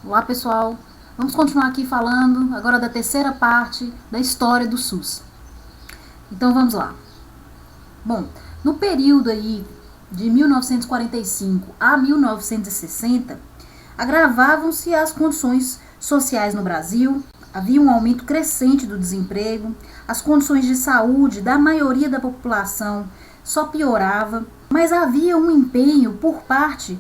Olá pessoal, vamos continuar aqui falando agora da terceira parte da história do SUS. Então vamos lá. Bom, no período aí de 1945 a 1960, agravavam-se as condições sociais no Brasil, havia um aumento crescente do desemprego, as condições de saúde da maioria da população só piorava, mas havia um empenho por parte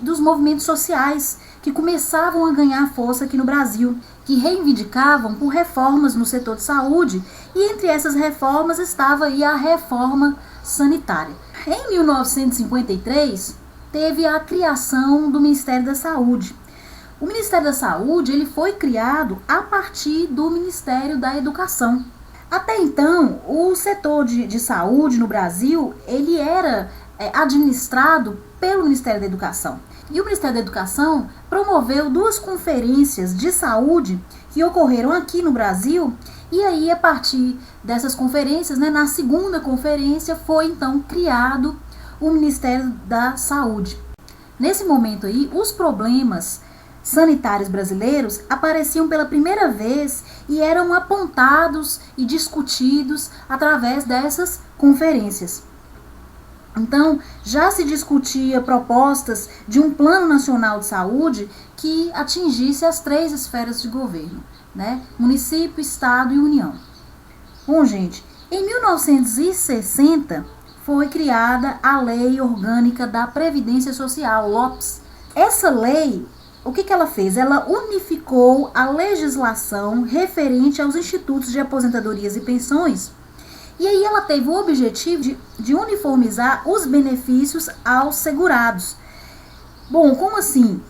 dos movimentos sociais que começavam a ganhar força aqui no Brasil, que reivindicavam por reformas no setor de saúde, e entre essas reformas estava aí a reforma sanitária. Em 1953, teve a criação do Ministério da Saúde. O Ministério da Saúde ele foi criado a partir do Ministério da Educação. Até então, o setor de saúde no Brasil ele era administrado pelo Ministério da Educação. E o Ministério da Educação promoveu 2 conferências de saúde que ocorreram aqui no Brasil. E aí, a partir dessas conferências, na segunda conferência, foi então criado o Ministério da Saúde. Nesse momento aí, os problemas sanitários brasileiros apareciam pela primeira vez e eram apontados e discutidos através dessas conferências. Então, já se discutia propostas de um plano nacional de saúde que atingisse as 3 esferas de governo, município, estado e União. Bom, gente, em 1960 foi criada a Lei Orgânica da Previdência Social, LOPS. Essa lei, o que ela fez? Ela unificou a legislação referente aos institutos de aposentadorias e pensões. E aí ela teve o objetivo de uniformizar os benefícios aos segurados. Bom, como assim?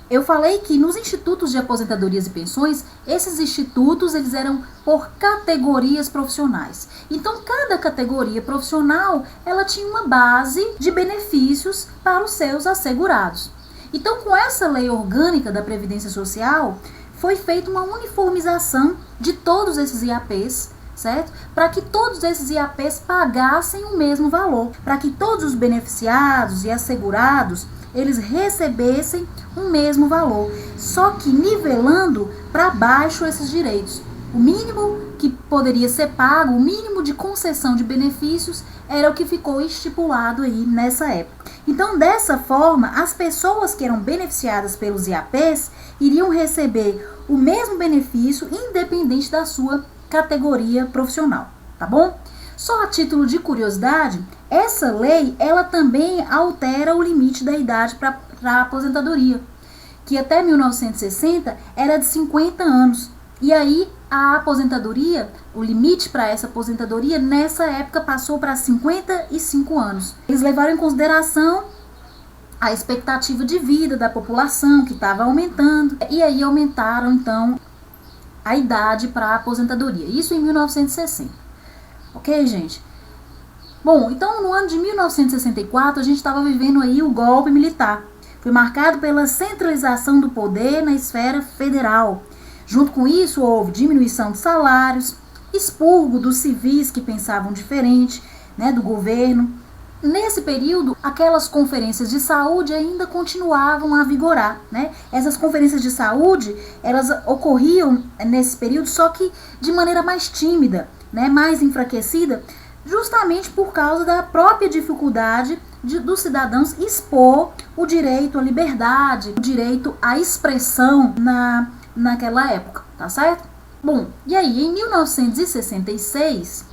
Eu falei que nos institutos de aposentadorias e pensões, esses institutos eles eram por categorias profissionais. Então, cada categoria profissional, ela tinha uma base de benefícios para os seus assegurados. Então, com essa lei orgânica da Previdência Social, foi feita uma uniformização de todos esses IAPs, certo? Para que todos esses IAPs pagassem o mesmo valor, para que todos os beneficiados e assegurados, eles recebessem o mesmo valor, só que nivelando para baixo esses direitos. O mínimo que poderia ser pago, o mínimo de concessão de benefícios, era o que ficou estipulado aí nessa época. Então, dessa forma, as pessoas que eram beneficiadas pelos IAPs iriam receber o mesmo benefício, independente da sua categoria profissional, tá bom? Só a título de curiosidade, essa lei, ela também altera o limite da idade para a aposentadoria, que até 1960 era de 50 anos. E aí, a aposentadoria, o limite para essa aposentadoria, nessa época passou para 55 anos. Eles levaram em consideração a expectativa de vida da população, que estava aumentando, e aí aumentaram, então, a idade para a aposentadoria. Isso em 1960. Ok, gente? Bom, então no ano de 1964 a gente estava vivendo aí o golpe militar. Foi marcado pela centralização do poder na esfera federal. Junto com isso houve diminuição de salários, expurgo dos civis que pensavam diferente, do governo. Nesse período, aquelas conferências de saúde ainda continuavam a vigorar, Essas conferências de saúde, elas ocorriam nesse período, só que de maneira mais tímida, mais enfraquecida, justamente por causa da própria dificuldade dos cidadãos expor o direito à liberdade, o direito à expressão naquela época, tá certo? Bom, e aí, em 1966...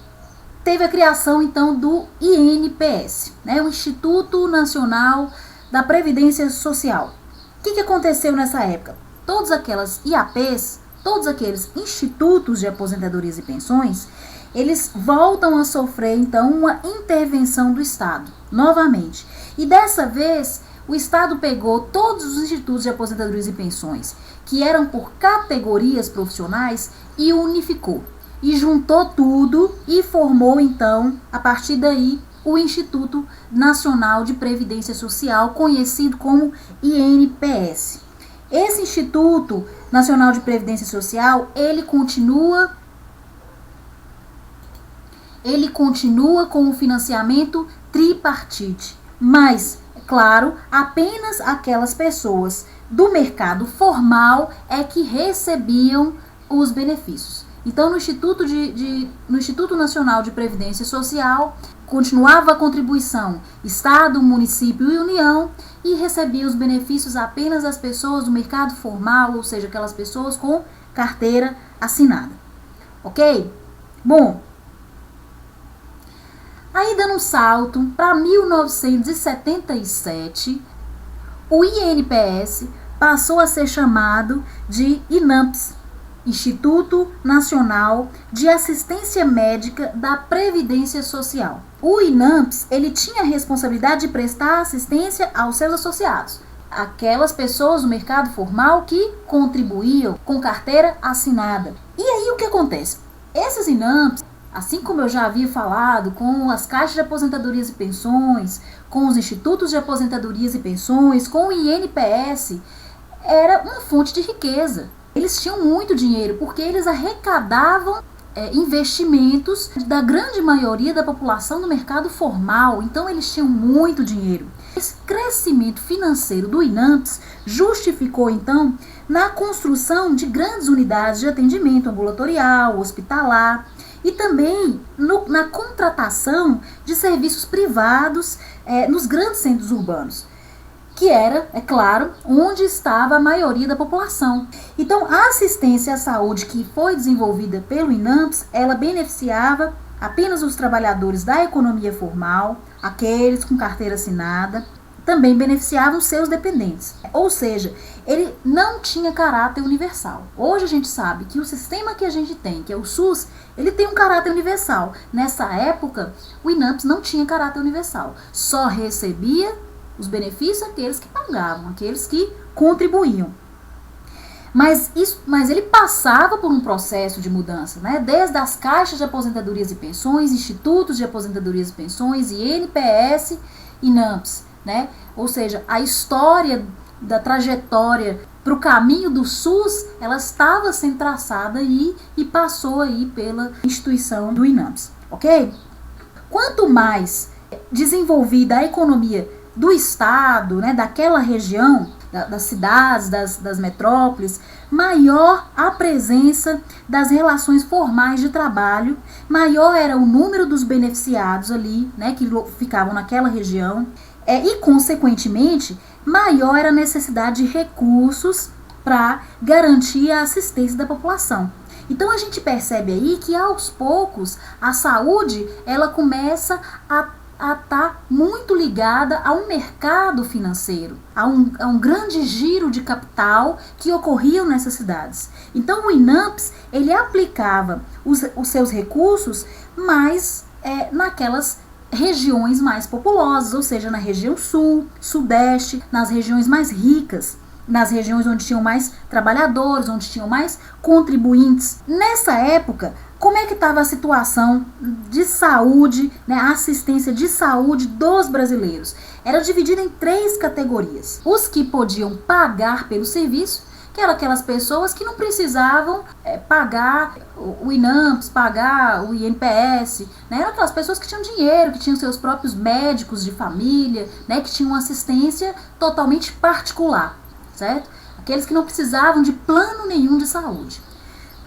teve a criação, então, do INPS, o Instituto Nacional da Previdência Social. O que aconteceu nessa época? Todas aquelas IAPs, todos aqueles institutos de aposentadorias e pensões, eles voltam a sofrer, então, uma intervenção do Estado, novamente. E dessa vez, o Estado pegou todos os institutos de aposentadorias e pensões, que eram por categorias profissionais, e unificou. E juntou tudo e formou, então, a partir daí, o Instituto Nacional de Previdência Social, conhecido como INPS. Esse Instituto Nacional de Previdência Social, ele continua com o financiamento tripartite, mas, claro, apenas aquelas pessoas do mercado formal é que recebiam os benefícios. Então, no Instituto Nacional de Previdência Social, continuava a contribuição Estado, município e União, e recebia os benefícios apenas as pessoas do mercado formal, ou seja, aquelas pessoas com carteira assinada. Ok? Bom, aí dando um salto para 1977, o INPS passou a ser chamado de INAMPS, Instituto Nacional de Assistência Médica da Previdência Social. O INAMPS, ele tinha a responsabilidade de prestar assistência aos seus associados, aquelas pessoas do mercado formal que contribuíam com carteira assinada. E aí o que acontece? Esses INAMPS, assim como eu já havia falado, com as caixas de aposentadorias e pensões, com os institutos de aposentadorias e pensões, com o INPS, era uma fonte de riqueza. Eles tinham muito dinheiro porque eles arrecadavam investimentos da grande maioria da população do mercado formal. Então eles tinham muito dinheiro. Esse crescimento financeiro do INAMPS justificou então na construção de grandes unidades de atendimento ambulatorial, hospitalar e também na contratação de serviços privados nos grandes centros urbanos, que era, é claro, onde estava a maioria da população. Então, a assistência à saúde que foi desenvolvida pelo INAMPS, ela beneficiava apenas os trabalhadores da economia formal, aqueles com carteira assinada, também beneficiavam seus dependentes. Ou seja, ele não tinha caráter universal. Hoje a gente sabe que o sistema que a gente tem, que é o SUS, ele tem um caráter universal. Nessa época, o INAMPS não tinha caráter universal. Só recebia os benefícios aqueles que pagavam, aqueles que contribuíam. Mas ele passava por um processo de mudança, né? Desde as caixas de aposentadorias e pensões, institutos de aposentadorias e pensões, INPS e INAMPS, né? Ou seja, a história da trajetória para o caminho do SUS, ela estava sendo traçada aí e passou aí pela instituição do INAMPS, ok? Quanto mais desenvolvida a economia do estado, né, daquela região, das cidades, das metrópoles, maior a presença das relações formais de trabalho, maior era o número dos beneficiados ali, né, que ficavam naquela região, e, consequentemente, maior era a necessidade de recursos para garantir a assistência da população. Então, a gente percebe aí que, aos poucos, a saúde ela começa a estar muito ligada a um mercado financeiro, a um grande giro de capital que ocorriam nessas cidades. Então o INAMPS, ele aplicava os seus recursos mais naquelas regiões mais populosas, ou seja, na região sul, sudeste, nas regiões mais ricas, nas regiões onde tinham mais trabalhadores, onde tinham mais contribuintes. Nessa época, como é que estava a situação de saúde, né, a assistência de saúde dos brasileiros? Era dividida em 3 categorias. Os que podiam pagar pelo serviço, que eram aquelas pessoas que não precisavam pagar o INAMPS, pagar o INPS, né? Eram aquelas pessoas que tinham dinheiro, que tinham seus próprios médicos de família, né, que tinham assistência totalmente particular, certo? Aqueles que não precisavam de plano nenhum de saúde.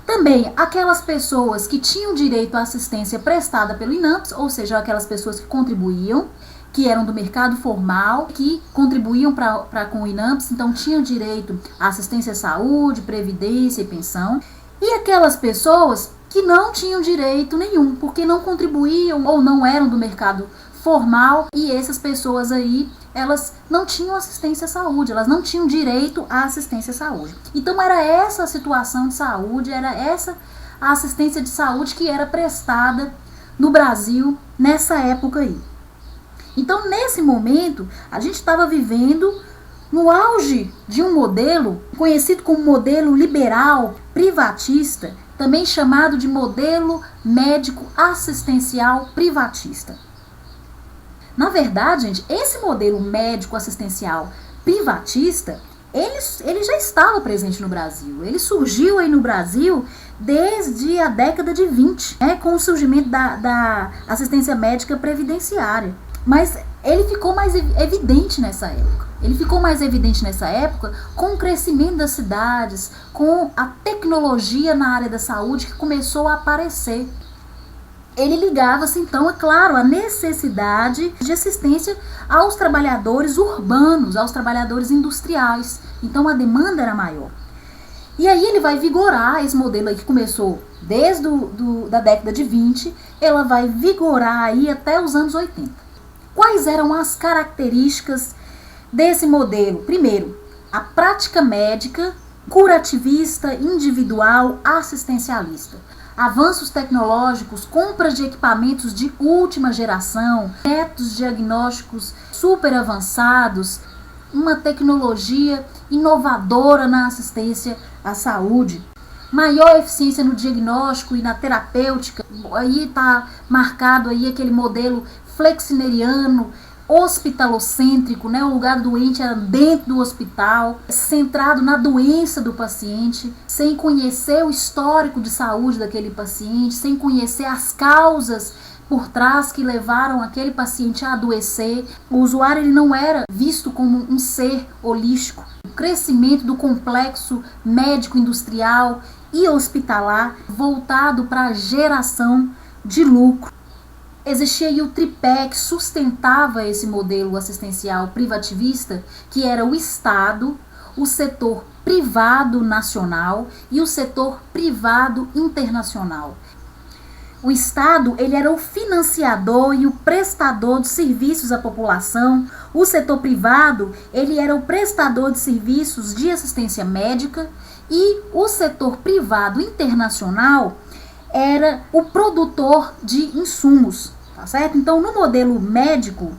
Também aquelas pessoas que tinham direito à assistência prestada pelo INAMPS, ou seja, aquelas pessoas que contribuíam, que eram do mercado formal, que contribuíam com o INAMPS, então tinham direito à assistência à saúde, previdência e pensão. E aquelas pessoas que não tinham direito nenhum, porque não contribuíam ou não eram do mercado formal, e essas pessoas aí, elas não tinham assistência à saúde, elas não tinham direito à assistência à saúde. Então era essa a situação de saúde, era essa a assistência de saúde que era prestada no Brasil nessa época aí. Então nesse momento, a gente estava vivendo no auge de um modelo conhecido como modelo liberal privatista, também chamado de modelo médico assistencial privatista. Na verdade, gente, esse modelo médico assistencial privatista, ele já estava presente no Brasil. Ele surgiu aí no Brasil desde a década de 20, com o surgimento da assistência médica previdenciária. Mas ele ficou mais evidente nessa época. Ele ficou mais evidente nessa época com o crescimento das cidades, com a tecnologia na área da saúde que começou a aparecer. Ele ligava-se, então, é claro, à necessidade de assistência aos trabalhadores urbanos, aos trabalhadores industriais. Então, a demanda era maior. E aí ele vai vigorar esse modelo aí que começou desde da década de 20, ela vai vigorar aí até os anos 80. Quais eram as características desse modelo? Primeiro, a prática médica, curativista, individual, assistencialista. Avanços tecnológicos, compras de equipamentos de última geração, métodos diagnósticos super avançados, uma tecnologia inovadora na assistência à saúde, maior eficiência no diagnóstico e na terapêutica. Aí está marcado aí aquele modelo flexneriano, hospitalocêntrico, né? O lugar do doente era dentro do hospital, centrado na doença do paciente, sem conhecer o histórico de saúde daquele paciente, sem conhecer as causas por trás que levaram aquele paciente a adoecer. O usuário ele não era visto como um ser holístico. O crescimento do complexo médico-industrial e hospitalar voltado para a geração de lucro. Existia aí o tripé que sustentava esse modelo assistencial privativista, que era o Estado, o setor privado nacional e o setor privado internacional. O Estado ele era o financiador e o prestador de serviços à população. O setor privado ele era o prestador de serviços de assistência médica e o setor privado internacional era o produtor de insumos. Tá certo? Então, no modelo médico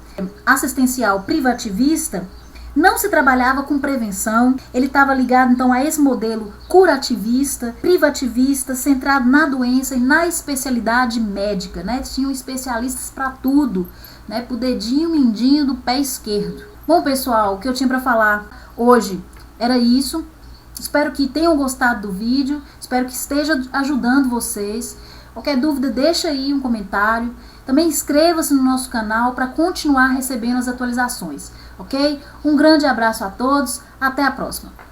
assistencial privativista, não se trabalhava com prevenção, ele estava ligado então a esse modelo curativista, privativista, centrado na doença e na especialidade médica, né? Tinham especialistas para tudo, né? Pro dedinho mindinho do pé esquerdo. Bom, pessoal, o que eu tinha para falar hoje era isso. Espero que tenham gostado do vídeo, espero que esteja ajudando vocês. Qualquer dúvida, deixa aí um comentário. Também inscreva-se no nosso canal para continuar recebendo as atualizações, ok? Um grande abraço a todos, até a próxima!